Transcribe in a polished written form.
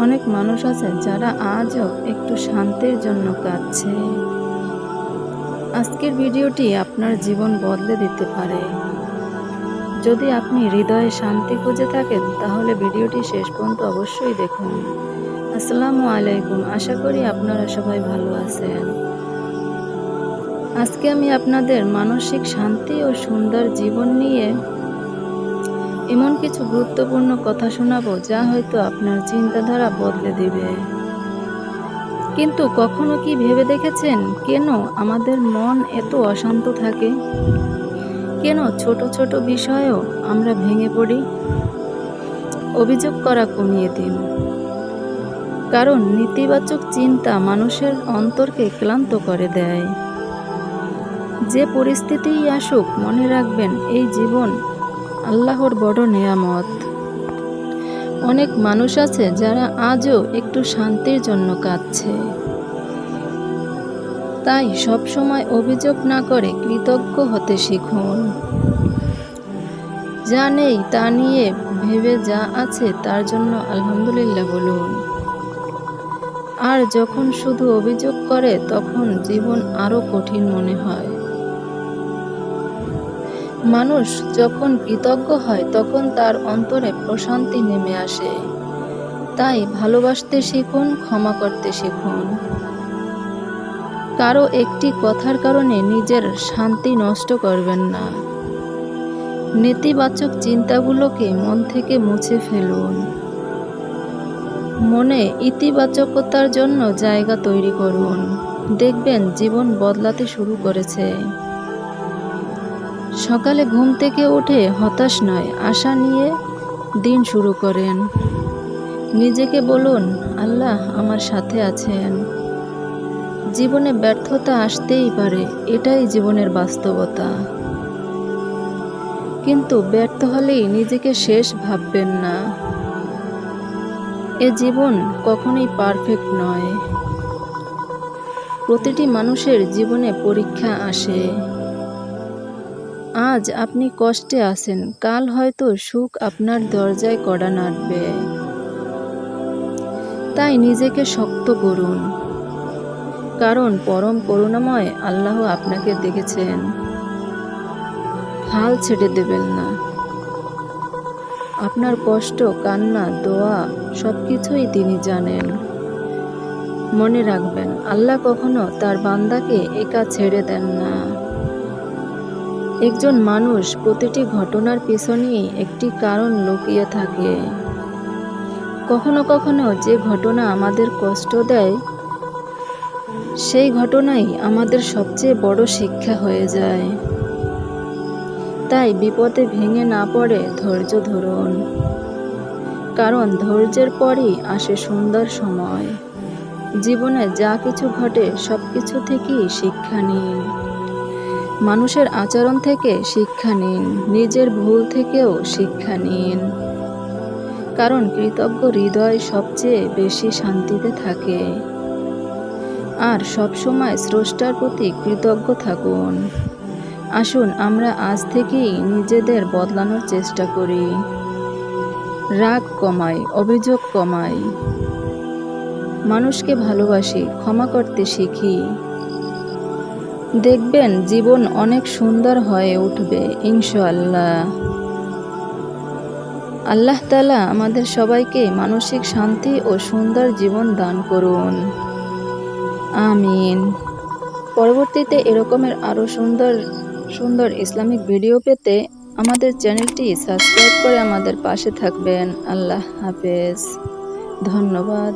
অনেক মানুষ আছে যারা আজও একটু শান্তির জন্য কাঁদছে। আজকের ভিডিওটি আপনার জীবন বদলে দিতে পারে। যদি আপনি হৃদয়ে শান্তি খুঁজে থাকেন তাহলে ভিডিওটি শেষ পর্যন্ত অবশ্যই দেখুন। আসসালামু আলাইকুম, আশা করি আপনারা সবাই ভালো আছেন। আজকে আমি আপনাদের মানসিক শান্তি ও সুন্দর জীবন নিয়ে এমন কিছু গুরুত্বপূর্ণ কথা শোনাবো যা হয়তো আপনার চিন্তাধারা বদলে দিবে। কিন্তু কখনো কি ভেবে দেখেছেন কেন আমাদের মন এত অশান্ত থাকে? কেন ছোট ছোট বিষয়েও আমরা ভেঙে পড়ি? অভিযোগ করা কমিয়ে দিন, কারণ নেতিবাচক চিন্তা মানুষের অন্তরকে ক্লান্ত করে দেয়। যে পরিস্থিতিই আসুক, মনে রাখবেন এই জীবন আল্লাহর বড় নেয়ামত। অনেক মানুষ আছে যারা আজও একটু শান্তির জন্য কাঁদছে। তাই সব সময় অভিযোগ না করে কৃতজ্ঞ হতে শিখুন। যা নেই তা নিয়ে ভেবে যা আছে তার জন্য আলহামদুলিল্লাহ বলুন। আর যখন শুধু অভিযোগ করে তখন জীবন আরো কঠিন মনে হয়। মানুষ যখন কৃতজ্ঞ হয় তখন তার অন্তরে প্রশান্তি নেমে আসে। তাই ভালোবাসতে শিখুন, ক্ষমা করতে শিখুন। কারো একটি কথার কারণে নিজের শান্তি নষ্ট করবেন না। নেতিবাচক চিন্তাগুলোকে মন থেকে মুছে ফেলুন। মনে ইতিবাচকতার জন্য জায়গা তৈরি করুন। দেখবেন জীবন বদলাতে শুরু করেছে। সকালে ঘুম থেকে উঠে হতাশ নয়, আশা নিয়ে দিন শুরু করেন। নিজেকে বলুন, আল্লাহ আমার সাথে আছেন। জীবনে ব্যর্থতা আসতেই পারে, এটাই জীবনের বাস্তবতা। কিন্তু ব্যর্থ হলেই নিজেকে শেষ ভাববেন না। এ জীবন কখনোই পারফেক্ট নয়। প্রতিটি মানুষের জীবনে পরীক্ষা আসে। আজ আপনি কষ্টে আছেন, কাল হয়তো সুখ আপনার দরজায় কড়া নাড়বে। তাই নিজেকে শক্ত করুন, কারণ পরম করুণাময় আল্লাহ আপনাকে দেখেছেন। হাল ছেড়ে দেবেন না। আপনার কষ্ট, কান্না, দোয়া সবকিছুই তিনি জানেন। মনে রাখবেন, আল্লাহ কখনো তার বান্দাকে একা ছেড়ে দেন না। একজন মানুষ প্রতিটি ঘটনার পিছনেই একটি কারণ লুকিয়ে থাকে। কখনো কখনো যে ঘটনা আমাদের কষ্ট দেয়, সেই ঘটনাই আমাদের সবচেয়ে বড় শিক্ষা হয়ে যায়। তাই বিপদে ভেঙে না পড়ে ধৈর্য ধরুন, কারণ ধৈর্যের পরই আসে সুন্দর সময়। জীবনে যা কিছু ঘটে সবকিছু থেকেই শিক্ষা নিন। মানুষের আচরণ থেকে শিক্ষা নিন, নিজের ভুল থেকেও শিক্ষা নিন, কারণ কৃতজ্ঞ হৃদয় সবচেয়ে বেশি শান্তিতে থাকে। আর সবসময় স্রষ্টার প্রতি কৃতজ্ঞ থাকুন। আসুন আমরা আজ থেকেই নিজেদের বদলানোর চেষ্টা করি। রাগ কমাই, অভিযোগ কমাই, মানুষকে ভালোবাসি, ক্ষমা করতে শিখি। দেখবেন জীবন অনেক সুন্দর হয়ে উঠবে ইনশাআল্লাহ। আল্লাহ তাআলা আমাদের সবাইকে মানসিক শান্তি ও সুন্দর জীবন দান করুন, আমিন। পরবর্তীতে এরকমের আরো সুন্দর সুন্দর ইসলামিক ভিডিও পেতে আমাদের চ্যানেলটি সাবস্ক্রাইব করে আমাদের পাশে থাকবেন। আল্লাহ হাফেজ, ধন্যবাদ।